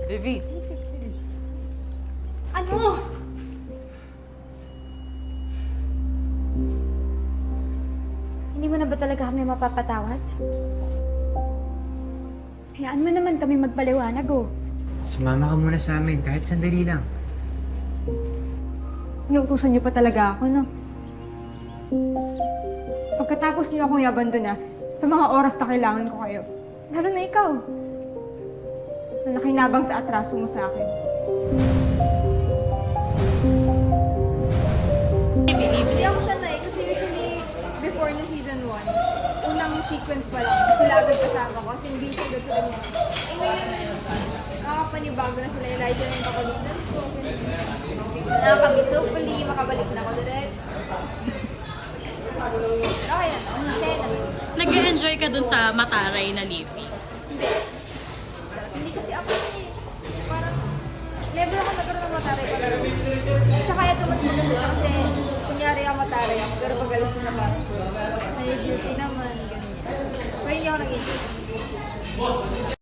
Levi! Ano? Hindi mo na ba talaga kami mapapatawad? Hayaan mo naman kami magpaliwanag, oh. Sumama ka muna sa amin, kahit sandali lang. Inuutusan niyo pa talaga ako, no? Pagkatapos niyo akong i-abandon na, sa mga oras na kailangan ko kayo. Lalo na ikaw. Na nakinabang sa atraso mo sa akin. Hindi ako sanay kasi usually before na season 1, unang sequence pa lang, sila agad kasama ko kasi hindi sila agad sa kanya. Eh ngayon, nakakapanibago na sila, Elijah na yung kakulitan ko. Nakakamiss, hopefully makabalik na ako direct. Okay na, masaya naman. Nag-enjoy ka dun sa Mataray na Levi? Hindi kasi ako eh. Parang, never ako nagkaroon ng mataray palaro. Tsaka ito mas maganda siya kasi kunyari ako mataray ako, pero pag alis mo na parang nai-guilty naman, ganyan. Pero hindi ako nag-enjoy.